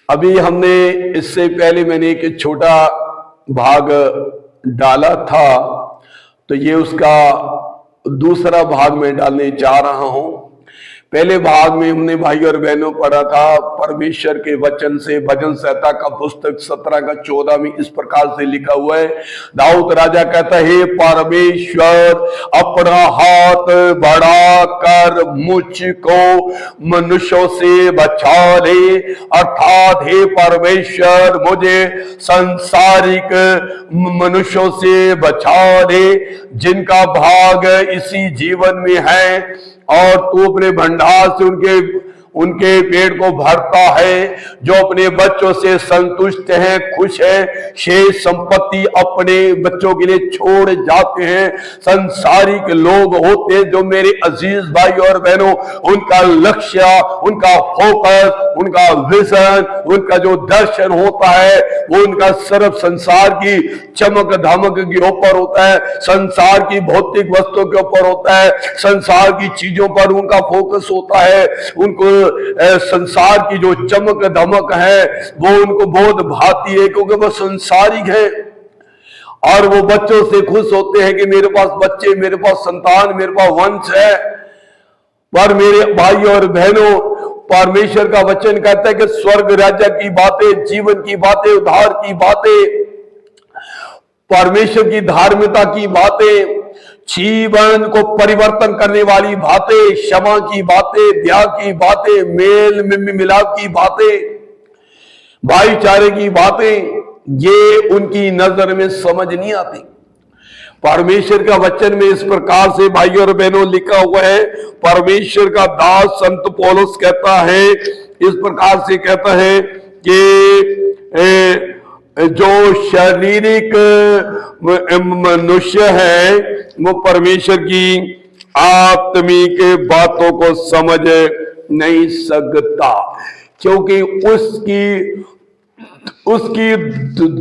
अभी हमने इससे पहले मैंने एक छोटा भाग डाला था, तो ये उसका दूसरा भाग में डालने जा रहा हूं। पहले भाग में हमने भाई और बहनों पढ़ा था परमेश्वर के वचन से, भजन संहिता का पुस्तक 17 का 14 में इस प्रकार से लिखा हुआ है। दाऊद राजा कहता है, हे परमेश्वर अपना हाथ बढ़ा कर मुझको मनुष्यों से बचा ले, अर्थात हे परमेश्वर मुझे सांसारिक मनुष्यों से बचा ले जिनका भाग इसी जीवन में है, और तू अपने भंडार से उनके पेट को भरता है। जो अपने बच्चों से संतुष्ट हैं, खुश है, शेष संपत्ति अपने बच्चों के लिए छोड़ जाते हैं। संसारिक लोग होते जो मेरे अजीज भाई और बहनों, उनका लक्ष्य, उनका फोकस, उनका विजन, उनका जो दर्शन होता है वो उनका सिर्फ संसार की चमक धमक के ऊपर होता है, संसार की भौतिक वस्तुओं के ऊपर होता है, संसार की चीजों पर उनका फोकस होता है। उनको संसार की जो चमक धमक है वो उनको बहुत भाती है, क्योंकि वो संसारिक है। और वो बच्चों से खुश होते हैं कि मेरे पास बच्चे, मेरे पास संतान, मेरे पास वंश है। पर मेरे भाई और बहनों, परमेश्वर का वचन कहता है कि स्वर्ग राज्य की बातें, जीवन की बातें, उद्धार की बातें, परमेश्वर की धार्मिकता की बातें, जीवन को परिवर्तन करने वाली बातें, क्षमा की बातें, त्याग की बातें, मेल मिलाप की बातें, भाईचारे की बातें, ये उनकी नजर में समझ नहीं आती। परमेश्वर का वचन में इस प्रकार से भाई और बहनों लिखा हुआ है। परमेश्वर का दास संत पौलुस कहता है, इस प्रकार से कहता है कि जो शारीरिक मनुष्य है वो परमेश्वर की आत्मिक बातों को समझ नहीं सकता, क्योंकि उसकी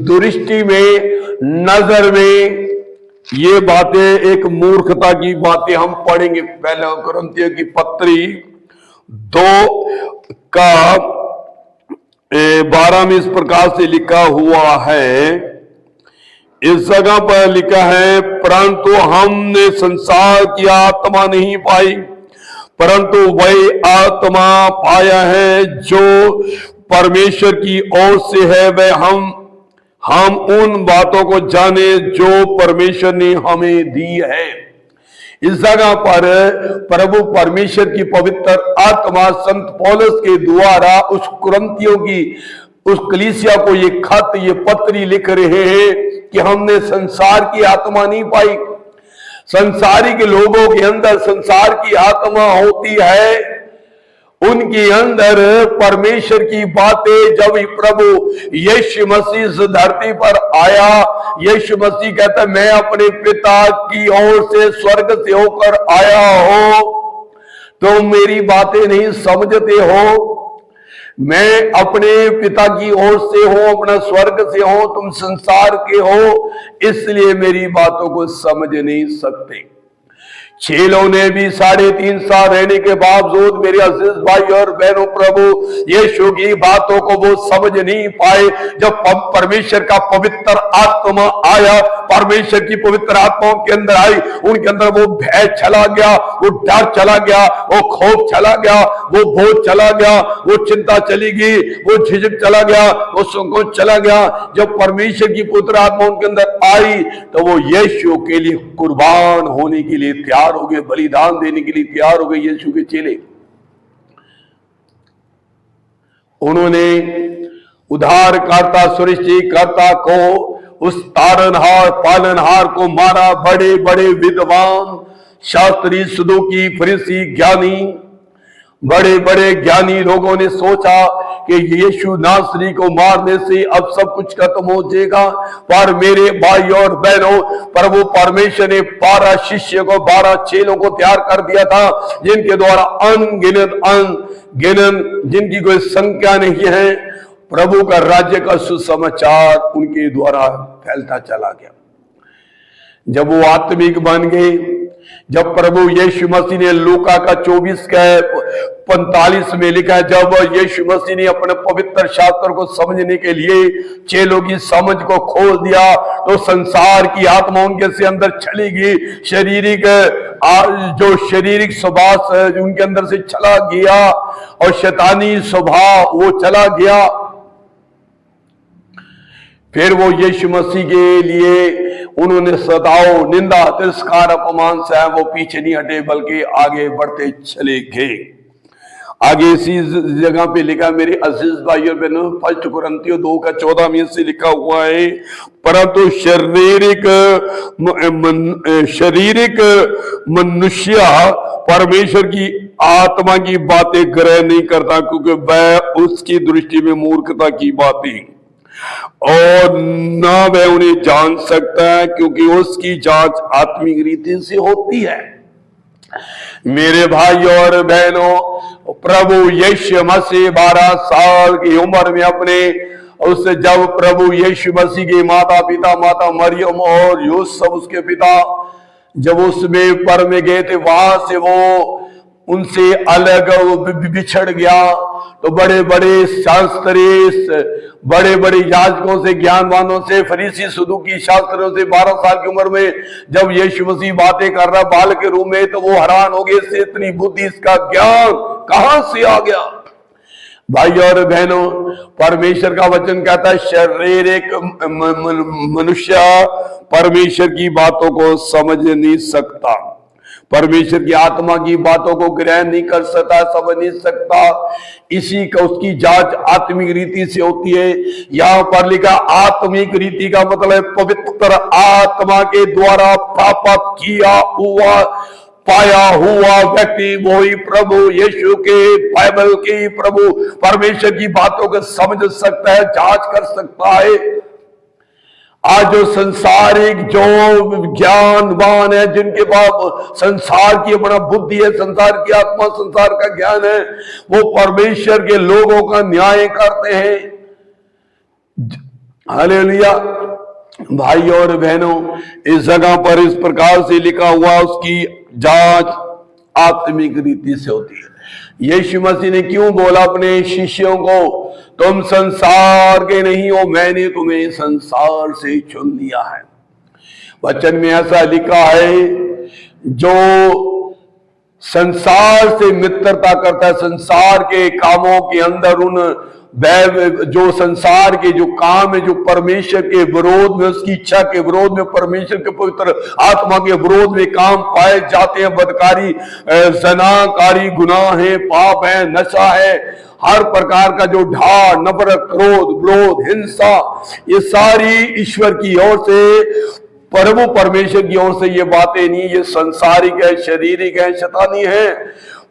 दृष्टि में, नजर में ये बातें एक मूर्खता की बातें हम पढ़ेंगे। पहले कुरिन्थियों की पत्री 2 का 12 में इस प्रकार से लिखा हुआ है। इस जगह पर लिखा है, परंतु हमने संसार की आत्मा नहीं पाई, परंतु वही आत्मा पाया है जो परमेश्वर की ओर से है। वह हम उन बातों को जाने जो परमेश्वर ने हमें दी है। इस जगह पर प्रभु परमेश्वर की पवित्र आत्मा संत पौलुस के द्वारा उस कुरिन्थियों की, उस कलीसिया को ये खत, ये पत्री लिख रहे हैं कि हमने संसार की आत्मा नहीं पाई। संसारिक लोगों के अंदर संसार की आत्मा होती है, उनके अंदर परमेश्वर की बातें। जब प्रभु यीशु मसीह इस धरती पर आया, यीशु मसीह कहता मैं अपने पिता की ओर से स्वर्ग से होकर आया हो, तुम मेरी बातें नहीं समझते हो। मैं अपने पिता की ओर से हूं, अपना स्वर्ग से हूं, तुम संसार के हो, इसलिए मेरी बातों को समझ नहीं सकते। चेलों ने भी 3.5 साल रहने के बावजूद मेरे अजीज भाई और बहनों, प्रभु यीशु की बातों को वो समझ नहीं पाए। जब परमेश्वर का पवित्र आत्मा आया, परमेश्वर की पवित्र आत्मा उनके अंदर आई, उनके अंदर वो भय चला गया, वो डर चला गया, वो खौफ चला गया, वो बोझ चला गया, वो चिंता चली गई, वो झिझक चला गया, वो संकोच चला गया। जब परमेश्वर की पवित्र आत्मा उनके अंदर आई तो वो यीशु के लिए कुर्बान होने के लिए तैयार हो गए, बलिदान देने के लिए तैयार हो गए। यीशु के चेले, उन्होंने उद्धारकर्ता सृष्टिकर्ता को, उस तारनहार पालनहार को मारा। बड़े बड़े विद्वान, शास्त्री, सदूकी, फरीसी, ज्ञानी, बड़े बड़े ज्ञानी लोगों ने सोचा कि यीशु नासरी को मारने से अब सब कुछ खत्म हो जाएगा। पर मेरे भाई और बहनों, प्रभु परमेश्वर ने 12 शिष्य को, 12 चेलों को तैयार कर दिया था, जिनके द्वारा अनगिनत जिनकी कोई संख्या नहीं है, प्रभु का राज्य का सुसमाचार उनके द्वारा फैलता चला गया। जब वो आत्मिक बन गए, जब प्रभु यीशु मसीह ने लूका का 24:45 में लिखा है, जब यीशु मसीह ने अपने पवित्र शास्त्र को समझने के लिए चेलों की समझ को खोल दिया, तो संसार की आत्मा उनके से अंदर चली गई, शारीरिक जो शारीरिक स्वभाव उनके अंदर से चला गया और शैतानी स्वभाव वो चला गया। फिर वो यीशु मसीह के लिए उन्होंने सताओ, निंदा, तिरस्कार, अपमान से वो पीछे नहीं हटे बल्कि आगे बढ़ते चले गए। आगे इसी जगह पे लिखा, मेरे अजीज भाइयों बहनों, 1 कुरिन्थियों 2:14 में से लिखा हुआ है, परंतु शारीरिक मनुष्य परमेश्वर की आत्मा की बातें ग्रहण नहीं करता, क्योंकि वह उसकी दृष्टि में मूर्खता की बातें और ना वह उन्हें जान सकता है, क्योंकि उसकी जांच आत्मिक रीति से होती है। मेरे भाई और बहनों, प्रभु यीशु मसीह 12 साल की उम्र में अपने उससे जब प्रभु यीशु मसीह के माता पिता, माता मरियम और यूसुफ उसके पिता, जब उसमें पर में गए थे, वहां से वो उनसे अलग बिछड़ गया, तो बड़े बड़े शास्त्री, बड़े बड़े याजकों से, ज्ञानवानों से, फरीसी, सदूकी शास्त्रियों से 12 साल की उम्र में जब यीशु मसीह बातें कर रहा बाल के रूप में, तो वो हैरान हो गए, इससे इतनी बुद्धि, इसका ज्ञान कहां से आ गया। भाई और बहनों, परमेश्वर का वचन कहता है, शारीरिक मनुष्य परमेश्वर की बातों को समझ नहीं सकता, परमेश्वर की आत्मा की बातों को ग्रहण नहीं कर सकता, समझ नहीं सकता। इसी का उसकी जांच आत्मिक रीति से होती है। यहां पर लिखा आत्मिक रीति का मतलब पवित्र आत्मा के द्वारा प्राप्त किया हुआ, पाया हुआ व्यक्ति वही प्रभु यीशु के, बाइबल की, प्रभु परमेश्वर की बातों को समझ सकता है, जांच कर सकता है। आज जो संसारिक जो ज्ञानवान है, जिनके पास संसार की अपना बुद्धि है, संसार की आत्मा, संसार का ज्ञान है, वो परमेश्वर के लोगों का न्याय करते हैं। हालेलुया। भाई और बहनों, इस जगह पर इस प्रकार से लिखा हुआ, उसकी जांच आत्मिक रीति से होती है। यीशु मसीह ने क्यों बोला अपने शिष्यों को, तुम संसार के नहीं हो, मैंने तुम्हें संसार से चुन लिया है। वचन में ऐसा लिखा है, जो संसार से मित्रता करता है, संसार के कामों के अंदर उन जो संसार के जो काम है, जो परमेश्वर के विरोध में, उसकी इच्छा के विरोध में, परमेश्वर के पवित्र आत्मा के विरोध में काम पाए जाते हैं, बदकारी, जनाकारी, गुनाह है, पाप है, नशा है, हर प्रकार का जो ढार, नफरत, क्रोध, विरोध, हिंसा, ये सारी ईश्वर की ओर से, प्रभु परमेश्वर की ओर से ये बातें नहीं, ये संसारिक है, शारीरिक है, शैतानी है।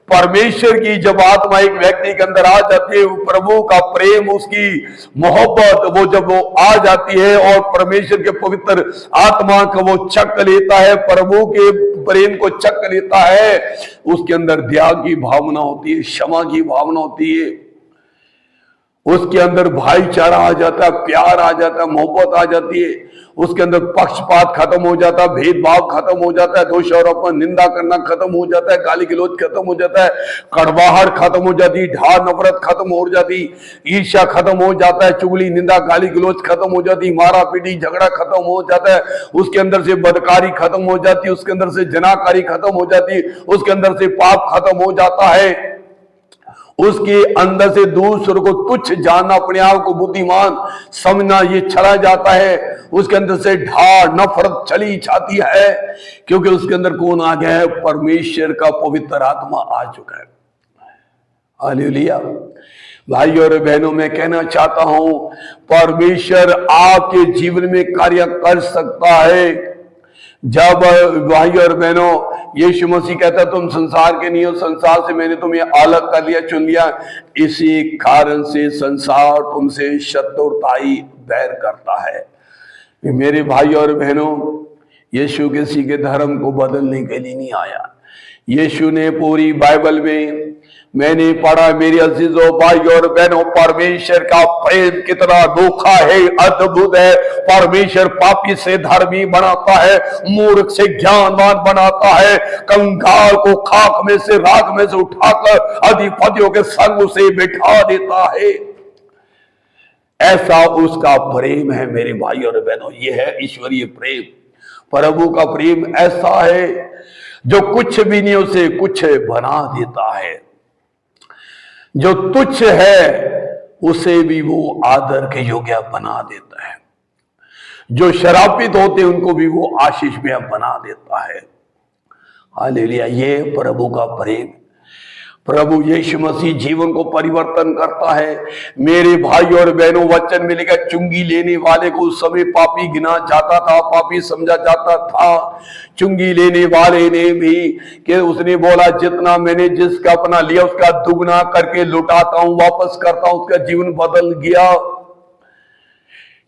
परमेश्वर की जब आत्मा एक व्यक्ति के अंदर आ जाती है, प्रभु का प्रेम, उसकी मोहब्बत, वो जब वो आ जाती है और परमेश्वर के पवित्र आत्मा को वो चक लेता है, प्रभु के प्रेम को चक लेता है, उसके अंदर दया की भावना होती है, क्षमा की भावना होती है, उसके अंदर भाईचारा आ जाता है, प्यार आ जाता है, मोहब्बत आ जाती है, उसके अंदर पक्षपात खत्म हो जाता है, भेदभाव खत्म हो जाता है, दोषारोपण, निंदा करना खत्म हो जाता है, गाली गलौज खत्म हो जाता है, कड़वाहट खत्म हो जाती, ढार नफरत खत्म हो जाती, ईर्ष्या खत्म हो जाता है, चुगली, निंदा, गाली गलौज खत्म हो जाती, मारा पीटी, झगड़ा खत्म हो जाता है, उसके अंदर से बदकारी खत्म हो जाती, उसके अंदर से जनाकारी खत्म हो जाती, उसके अंदर से पाप खत्म हो जाता है, उसके अंदर से दूसरों को तुच्छ जानना, अपने आप को बुद्धिमान समझना, ये चला जाता है, उसके अंदर से ढार नफरत चली जाती है, क्योंकि उसके अंदर कौन आ गया है, परमेश्वर का पवित्र आत्मा आ चुका है। हालेलुया। भाई और बहनों, मैं कहना चाहता हूं, परमेश्वर आपके जीवन में कार्य कर सकता है। जब भाई और बहनों, यीशु मसीह कहता तुम संसार के नहीं हो, संसार से मैंने तुम्हें अलग कर लिया, चुन लिया, इसी कारण से संसार तुमसे शत्रुताई बैर करता है। मेरे भाई और बहनों, यीशु किसी के धर्म को बदलने के लिए नहीं आया। यीशु ने पूरी बाइबल में मैंने पढ़ा मेरी अजीजों भाई और बहनों, परमेश्वर का प्रेम कितना अनोखा है, अद्भुत है। परमेश्वर पापी से धर्मी बनाता है, मूर्ख से ज्ञानवान बनाता है, कंगाल को खाक में से राख में से उठाकर अधिपतियों के संग से बिठा देता है। ऐसा उसका प्रेम है मेरे भाई और बहनों, यह है ईश्वरीय प्रेम। प्रभु का प्रेम ऐसा है जो कुछ भी नहीं उसे कुछ बना देता है, जो तुच्छ है उसे भी वो आदर के योग्य बना देता है, जो शरापित होते उनको भी वो आशीष में बना देता है। हालेलुया, ये प्रभु का प्रेम। प्रभु यीशु मसीह जीवन को परिवर्तन करता है। मेरे भाई और बहनों, वचन में लिखा चुंगी लेने वाले को उस समय पापी गिना जाता था, पापी समझा जाता था। चुंगी लेने वाले ने भी कि उसने बोला जितना मैंने जिसका अपना लिया उसका दुगना करके लुटाता हूं, वापस करता हूं। उसका जीवन बदल गया।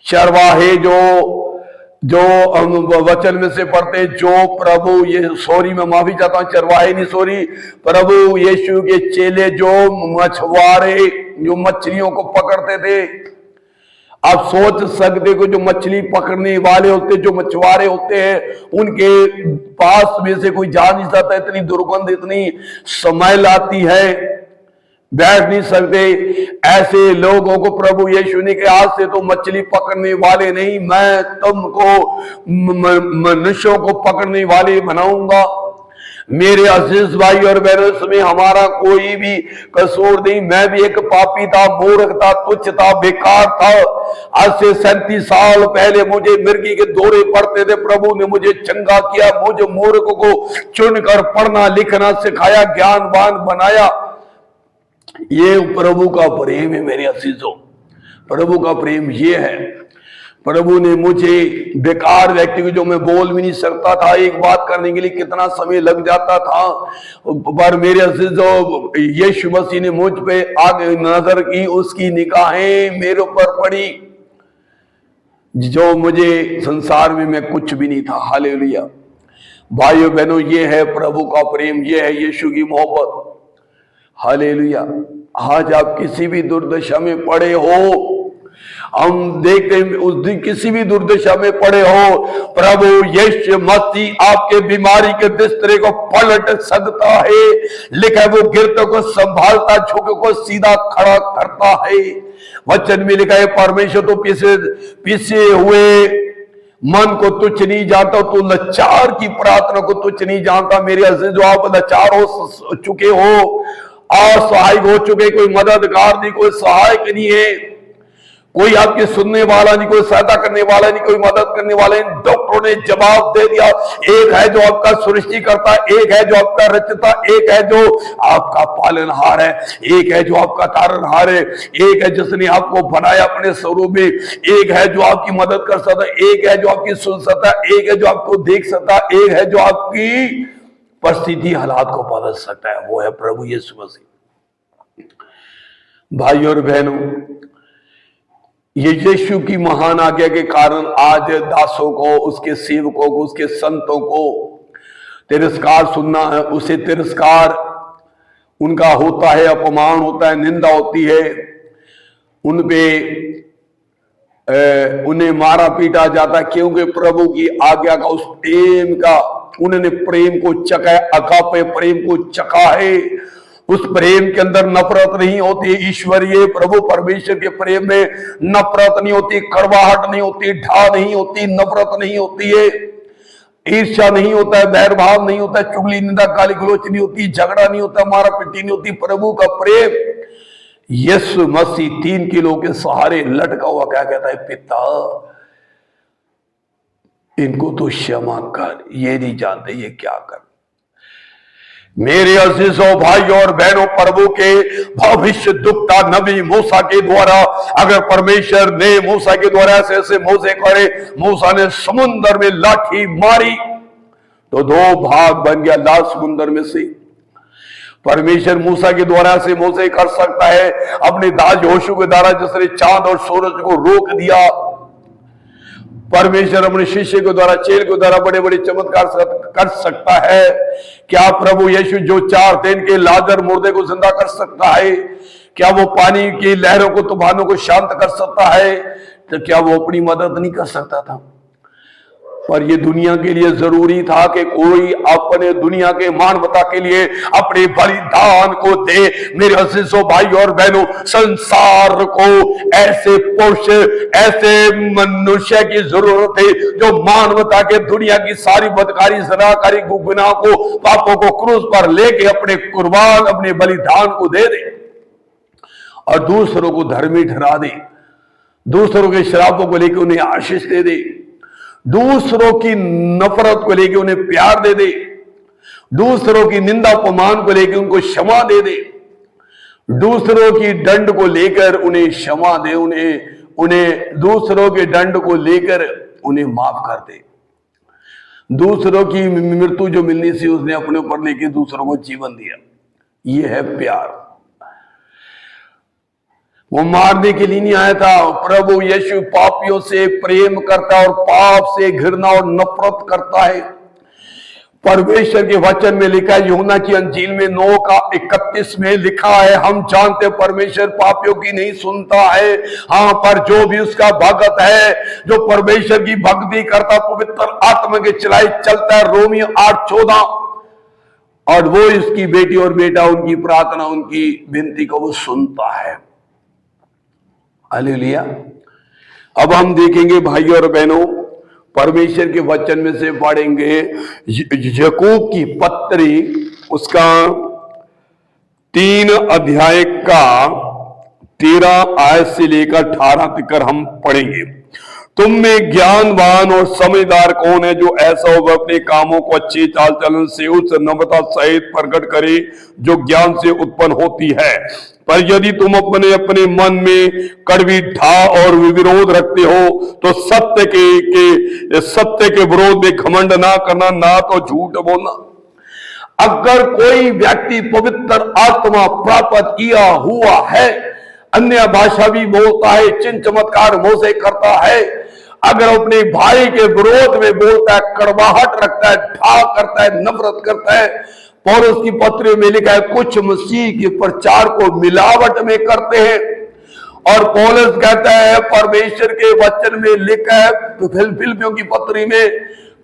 चरवाहे जो हम वचन में से पढ़ते, जो प्रभु ये सॉरी मैं माफी चाहता हूं, चरवाहे नहीं सॉरी, प्रभु यीशु के चेले जो मछुआरे जो मछलियों को पकड़ते थे। आप सोच सकते हो जो मछली पकड़ने वाले होते, जो मछुआरे होते हैं, उनके पास में से कोई जा नहीं सकता, इतनी दुर्गंध, इतनी स्मेल आती है, बैठ नहीं सकते। ऐसे लोगों को प्रभु यीशु ने कहा आज से तो मछली पकड़ने वाले नहीं, मैं तुमको मनुष्यों को पकड़ने वाले बनाऊंगा। मेरे अजीज भाई और बहनों, इसमें हमारा कोई भी कसूर नहीं। मैं भी एक पापी था, मूर्ख था, तुच्छ था, बेकार था। आज से 37 साल पहले मुझे मिर्गी के दौरे पड़ते थे, प्रभु ने मुझे चंगा किया, मुझे मूर्ख को चुनकर पढ़ना लिखना सिखाया, ज्ञानवान बनाया। ये प्रभु का प्रेम है मेरे अजीजों। प्रभु का प्रेम ये है। प्रभु ने मुझे बेकार व्यक्ति को, जो मैं बोल भी नहीं सकता था, एक बात करने के लिए कितना समय लग जाता था, पर मेरे अजीजों यीशु मसीह ने मुझ पे आगे नजर की, उसकी निगाहें मेरे ऊपर पड़ी, जो मुझे संसार में मैं कुछ भी नहीं था। हालेलुया भाइयों बहनों, ये है प्रभु का प्रेम, ये है यीशु की मोहब्बत। हालेलुया। आज आप किसी भी दुर्दशा में पड़े हो, हम देखते हैं उस दिन किसी भी दुर्दशा में पड़े हो, प्रभु यीशु मसीह आपके बीमारी के बिस्तरे को पलट सकता है। लिखा वो गिरते को संभालता, झुके को सीधा खड़ा करता है। वचन में लिखा है परमेश्वर तो पीछे हुए मन को तुच्छ नहीं जानता, तो लाचार की प्रार्थना को तुच्छ नहीं जानता। मेरे अजीज, जो आप लाचार हो चुके हो, असहाय हो चुके, कोई मददगार नहीं, कोई सहायक नहीं है, कोई आपके सुनने वाला नहीं, कोई सहायता करने वाला नहीं, कोई मदद करने वाला नहीं। डॉक्टरों ने जवाब दे दिया, एक है जो आपका सृष्टि करता है, एक है जो आपका रचता, एक है जो आपका पालनहार है, एक है जो आपका तारनहार है, एक है जिसने आपको बनाया अपने स्वरूप में, एक है जो आपकी मदद कर सकता है, एक है जो आपकी सुन सकता है, एक है जो आपको देख सकता है, एक है जो आपकी परिस्थिति हालात को बदल सकता है, वो है प्रभु यीशु मसीह। भाइयों और बहनों, ये यीशु की महान आज्ञा के कारण आज दासों को, उसके सेवकों को, उसके संतों को तिरस्कार सुनना है, उसे तिरस्कार उनका होता है, अपमान होता है, निंदा होती है, उन पे उन्हें मारा पीटा जाता है, क्योंकि प्रभु की आज्ञा का, उस प्रेम का, उन्होंने प्रेम को चखा है, अगापे प्रेम को चखा है। उस प्रेम के अंदर नफरत नहीं होती। ईश्वरीय प्रभु परमेश्वर के प्रेम में नफरत नहीं होती, कड़वाहट नहीं होती, ढा नहीं होती, नफरत नहीं होती है, ईर्ष्या नहीं होता है, बैरभाव नहीं होता है, चुगली निंदा गाली गलोच नहीं होती, झगड़ा नहीं होता, मारा पीटी नहीं होती। प्रभु का प्रेम, यीशु मसीह 3 किलो के सहारे लटका हुआ क्या कहता है, पिता इनको तो क्षमा कर, ये नहीं जानते ये क्या कर। मेरे अजीजों भाइयों और बहनों, प्रभु के भविष्य दुखता नबी मूसा के द्वारा, अगर परमेश्वर ने मूसा के द्वारा ऐसे ऐसे मोसे करे, मूसा ने समुद्र में लाठी मारी तो 2 भाग बन गया लाल समुद्र में से। परमेश्वर मूसा के द्वारा से मोसे कर सकता है, अपने दास यहोशू के द्वारा जिसने चांद और सूरज को रोक दिया, परमेश्वर अपने शिष्य के द्वारा, चेल के द्वारा बड़े बड़े चमत्कार कर सकता है। क्या प्रभु यीशु जो 4 दिन के लाजर मुर्दे को जिंदा कर सकता है? क्या वो पानी की लहरों को, तूफानों को शांत कर सकता है? तो क्या वो अपनी मदद नहीं कर सकता था? पर ये दुनिया के लिए जरूरी था कि कोई अपने दुनिया के मानवता के लिए अपने बलिदान को दे। मेरे अजीजों भाई और बहनों, संसार को ऐसे पुरुष, ऐसे मनुष्य की जरूरत है जो मानवता के दुनिया की सारी बदकारी, जनाकारी, गुनाह को, पापों को क्रूस पर लेके अपने कुर्बान, अपने बलिदान को दे दे और दूसरों को धर्मी ठहरा दे, दूसरों के श्रापों को लेकर उन्हें आशीष दे दे, दूसरों की नफरत को लेकर उन्हें प्यार दे दे, दूसरों की निंदा अपमान को लेकर उनको क्षमा दे दे, दूसरों की दंड को लेकर उन्हें क्षमा दे, उन्हें दूसरों के दंड को लेकर उन्हें माफ कर दे। दूसरों की मृत्यु जो मिलनी थी उसने अपने ऊपर लेकर दूसरों को जीवन दिया। यह है प्यार। वो मारने के लिए नहीं आया था। प्रभु यीशु पापियों से प्रेम करता है और पाप से घृणा और नफरत करता है। परमेश्वर के वचन में लिखा है, यूहन्ना की अंजील में 9:31 में लिखा है, हम जानते परमेश्वर पापियों की नहीं सुनता है, हाँ पर जो भी उसका भक्त है, जो परमेश्वर की भक्ति करता, पवित्र आत्मा के चलाई चलता है, रोमियो 8:14, और वो इसकी बेटी और बेटा उनकी प्रार्थना, उनकी विनती को वो सुनता है। हालेलुया। अब हम देखेंगे भाइयों और बहनों, परमेश्वर के वचन में से पढ़ेंगे याकूब की पत्री, उसका 3 अध्याय का 13 आयत से लेकर 18 तक हम पढ़ेंगे। तुम में ज्ञानवान और समझदार कौन है जो ऐसा हो अपने कामों को अच्छे चाल चलन से उस नम्रता सहित प्रकट करे जो ज्ञान से उत्पन्न होती है। पर यदि तुम अपने अपने मन में कड़वी ढा और विरोध रखते हो तो सत्य के विरोध में घमंड ना करना, ना तो झूठ बोलना। अगर कोई व्यक्ति पवित्र आत्मा प्राप्त किया हुआ है, अन्य भाषा भी बोलता है, चिन्ह चमत्कार मुंह से करता है, अगर अपने भाई के विरोध में बोलता है, कड़वाहट रखता है, ढा करता है, नफरत करता है, पौलुस की पत्री में लिखा है कुछ मसीह के प्रचार को मिलावट में करते हैं। और पौलुस कहता है, परमेश्वर के वचन में लिखा है फिलिप्पियों की पत्री में,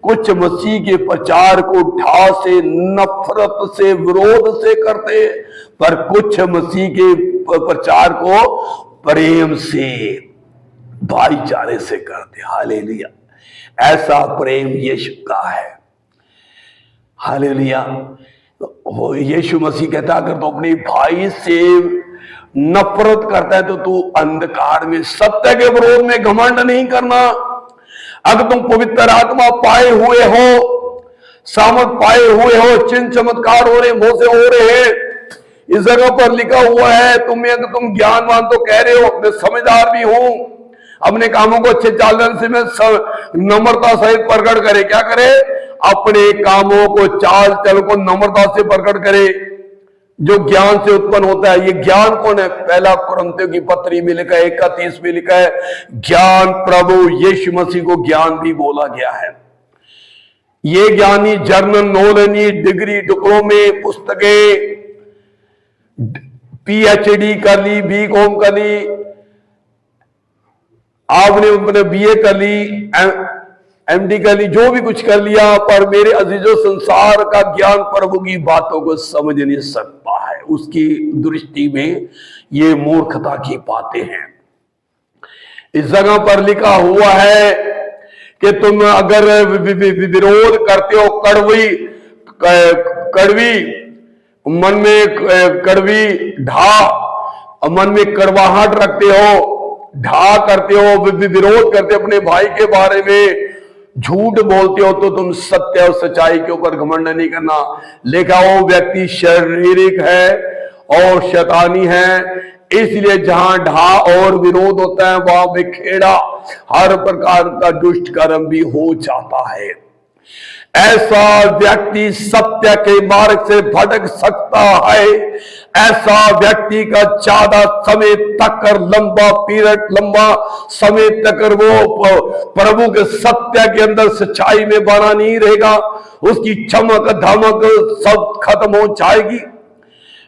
कुछ मसीह के प्रचार को ढा से, नफरत से, विरोध से करते हैं, पर कुछ मसीह के प्रचार को प्रेम से, भाईचारे से करते। हालेलुया। ऐसा प्रेम यीशु का है। हालेलुया। यीशु मसीह कहता है, अगर तो अपने भाई से नफरत करता है तो तू अंधकार में, सत्य के विरोध में घमंड नहीं करना। अगर तुम पवित्र आत्मा पाए हुए हो, सामर्थ पाए हुए हो, चिन्ह चमत्कार हो रहे, मुंह से हो रहे हैं, इस जगह पर लिखा हुआ है, तुम ज्ञानवान तो कह रहे हो, मैं समझदार भी हूं, अपने कामों को अच्छे चालन से मैं नम्रता सहित प्रकट करे। क्या करे? अपने कामों को, चाल चल को नम्रता से प्रकट करे जो ज्ञान से उत्पन्न होता है। ये ज्ञान कौन है? पहला कुरिन्थियों की पत्री में लिखा है 31 में लिखा है, ज्ञान प्रभु यीशु मसीह को ज्ञान भी बोला गया है। ये ज्ञानी जर्नल नॉलेज, डिग्री, डिप्लोमे, पुस्तकें, PhD कर ली, BCom कर ली, आपने अपने BA कर ली, MD कर ली, जो भी कुछ कर लिया, पर मेरे अजीजों संसार का ज्ञान प्रभु की बातों को समझ नहीं सकता है। उसकी दृष्टि में ये मूर्खता की बातें हैं। इस जगह पर लिखा हुआ है कि तुम अगर विरोध करते हो, कड़वी मन में कड़वी ढा, मन में कड़वाहट रखते हो, ढा करते हो, विरोध करते हो, अपने भाई के बारे में झूठ बोलते हो, तो तुम सत्य और सच्चाई के ऊपर घमंड नहीं करना। लिखा वो व्यक्ति शारीरिक है और शैतानी है, इसलिए जहां ढा और विरोध होता है वहां बिखेड़ा हर प्रकार का दुष्ट कर्म भी हो जाता है। ऐसा व्यक्ति सत्य के मार्ग से भटक सकता है। ऐसा व्यक्ति का ज्यादा समय तक लंबा समय तक वो प्रभु के सत्य के अंदर सच्चाई में बना नहीं रहेगा। उसकी चमक धमक सब खत्म हो जाएगी।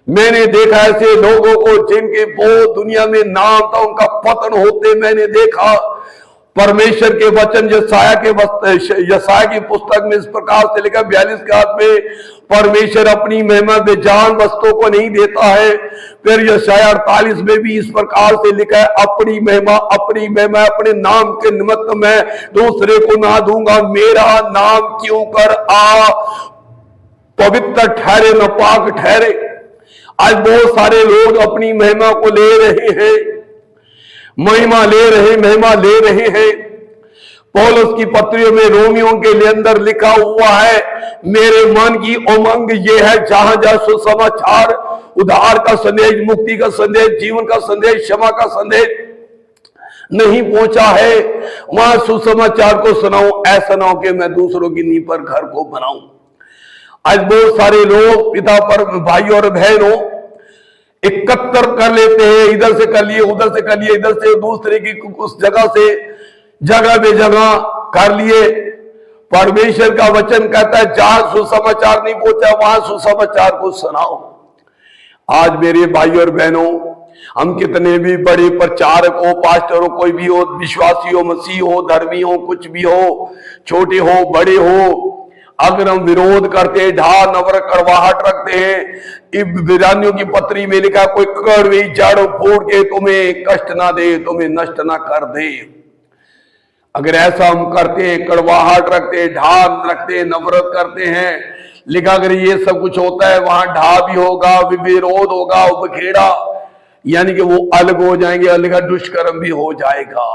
मैंने देखा ऐसे लोगों को जिनके बहुत दुनिया में नाम था, उनका पतन होते मैंने देखा। परमेश्वर के वचन यशाया की पुस्तक में इस प्रकार से लिखा 42 के हाथ में, परमेश्वर अपनी महिमा बेजान वस्तुओं को नहीं देता है। फिर यशाया 48 में भी इस प्रकार से लिखा है, अपनी महिमा अपने नाम के निमित्त मैं दूसरे को ना दूंगा। मेरा नाम क्यों कर पवित्र ठहरे, नापाक ठहरे। आज बहुत सारे लोग अपनी महिमा को ले रहे हैं, महिमा ले रहे हैं। पौलुस की पत्रियों में रोमियों के लिए अंदर लिखा हुआ है, मेरे मन की उमंग ये है जहां जहां सुसमाचार, उद्धार का संदेश, मुक्ति का संदेश, जीवन का संदेश, क्षमा का संदेश नहीं पहुंचा है, वहां सुसमाचार को सुनाऊं। ऐसा ना हो कि मैं दूसरों की नींव पर घर को बनाऊं। आज बहुत सारे लोग पिता पर भाई और बहनों एकत्र कर लेते हैं, इधर से कर लिए, उधर से कर लिए, इधर से दूसरे की उस जगह से जगह बेजगह कर लिए। परमेश्वर का वचन कहता है जहां सुसमाचार नहीं पहुंचा वहां सुसमाचार को सुनाओ। आज मेरे भाई और बहनों, हम कितने भी बड़े प्रचारक हो, पास्टर हो, कोई भी हो, विश्वासी हो, मसीह हो, धर्मी हो, कुछ भी हो, छोटे हो बड़े हो, अगर हम विरोध करते, ढा नफरत कड़वाहट रखते हैं, वीरानियों की पत्री में लिखा, कोई कड़वी जड़ फोड़ के तुम्हें कष्ट ना दे, तुम्हें नष्ट ना कर दे। अगर ऐसा हम करते, कड़वाहट रखते, ढा रखते, नफरत करते हैं, लिखा अगर ये सब कुछ होता है वहां ढा भी होगा, विरोध होगा, उपखेड़ा, यानी कि वो अलग हो जाएंगे, लिखा दुष्कर्म भी हो जाएगा।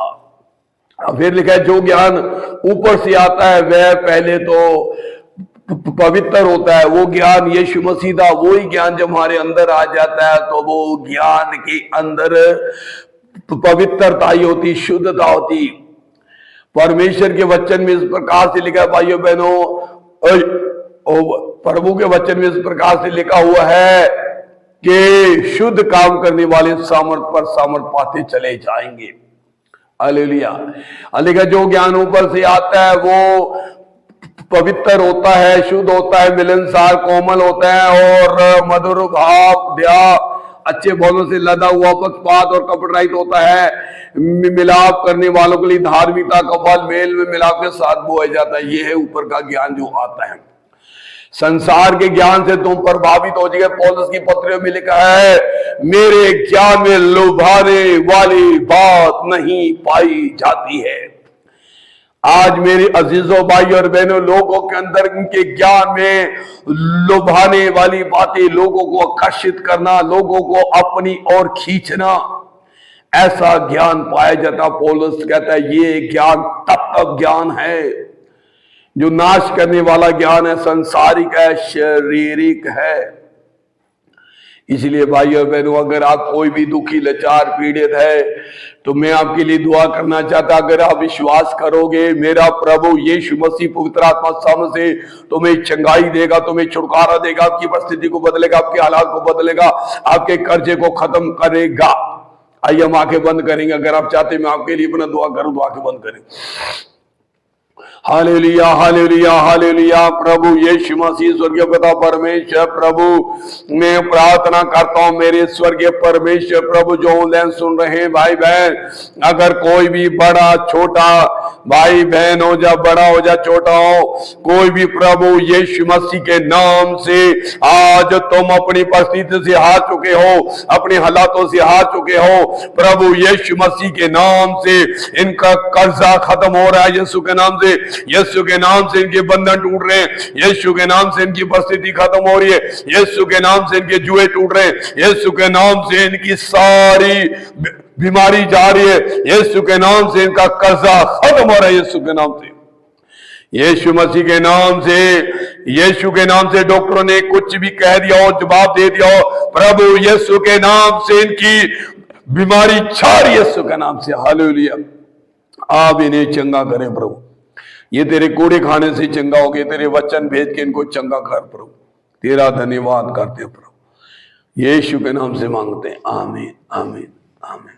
फिर लिखा है जो ज्ञान ऊपर से आता है वह पहले तो पवित्र होता है। वो ज्ञान यीशु मसीह का, वही ज्ञान जब हमारे अंदर आ जाता है तो वो ज्ञान के अंदर पवित्रता ही होती, शुद्धता होती। परमेश्वर के वचन में इस प्रकार से लिखा है भाइयों बहनों, प्रभु के वचन में इस प्रकार से लिखा हुआ है कि शुद्ध काम करने वाले सामर्थ पर सामर्थ पाते चले जाएंगे। हालेलुया। जो ज्ञान ऊपर से आता है वो पवित्र होता है, शुद्ध होता है, मिलनसार, कोमल होता है और मधुर भाव, दया, अच्छे बोलों से लदा हुआ, पक्षपात और कपटरहित होता है। मिलाप करने वालों के लिए धार्मिकता का फल मेल में मिलाप के साथ बोया जाता है। ये है ऊपर का ज्ञान जो आता है। संसार के ज्ञान से तुम प्रभावित हो जाएगा। पौलुस की पत्रियों में लिखा है, मेरे ज्ञान में लुभाने वाली बात नहीं पाई जाती है। आज मेरे अजीजों भाई और बहनों, लोगों के अंदर उनके ज्ञान में लुभाने वाली बातें, लोगों को आकर्षित करना, लोगों को अपनी ओर खींचना, ऐसा ज्ञान पाया जाता। पौलुस कहता है ये ज्ञान तत्व ज्ञान है जो नाश करने वाला ज्ञान है, संसारिक है, शारीरिक है। इसलिए भाई और बहनों, अगर आप कोई भी दुखी, लाचार, पीड़ित है तो मैं आपके लिए दुआ करना चाहता। अगर आप विश्वास करोगे मेरा प्रभु यीशु मसीह पवित्र आत्मा सामने से तुम्हें चंगाई देगा, तुम्हें छुटकारा देगा, आपकी परिस्थिति को बदलेगा, आपके हालात को बदलेगा, आपके कर्जे को खत्म करेगा। आइए हम आंखें बंद करेंगे। अगर आप चाहते मैं आपके लिए अपना दुआ करूं तो आंखें बंद करें। Hallelujah, hallelujah, hallelujah. प्रभु यीशु मसीह स्वर्गीय पिता परमेश्वर, प्रभु मैं प्रार्थना करता हूं मेरे स्वर्गीय परमेश्वर, प्रभु जो ऑनलाइन सुन रहे हैं भाई बहन, अगर कोई भी बड़ा छोटा भाई बहन हो, जा बड़ा हो जा छोटा हो, कोई भी प्रभु यीशु मसीह के नाम से आज तुम अपनी परिस्थिति से हार चुके हो, अपने हालातों से हार चुके हो, प्रभु यीशु मसीह के नाम से इनका कर्जा खत्म हो रहा है। यीशु के नाम से, यीशु के नाम से इनके बंधन टूट रहे हैं, यीशु के नाम से इनकी परिस्थिति खत्म हो रही है, यीशु के नाम से इनके जुए टूट रहे हैं, यीशु के नाम से इनकी सारी बीमारी जा रही है, यीशु के नाम से इनका कर्जा खत्म हो रहा है, यीशु के नाम से, यीशु मसीह के नाम से, यीशु के नाम से। डॉक्टरों ने कुछ भी कह दिया हो, जवाब दे दिया हो, प्रभु यीशु के नाम से इनकी बीमारी छा रही है, यीशु के नाम से। हालेलुया। आप इन्हें चंगा करें प्रभु, ये तेरे कोड़े खाने से चंगा हो गए, तेरे वचन भेज के इनको चंगा कर प्रभु। तेरा धन्यवाद करते प्रभु, यीशु के नाम से मांगते हैं, आमीन आमीन आमीन।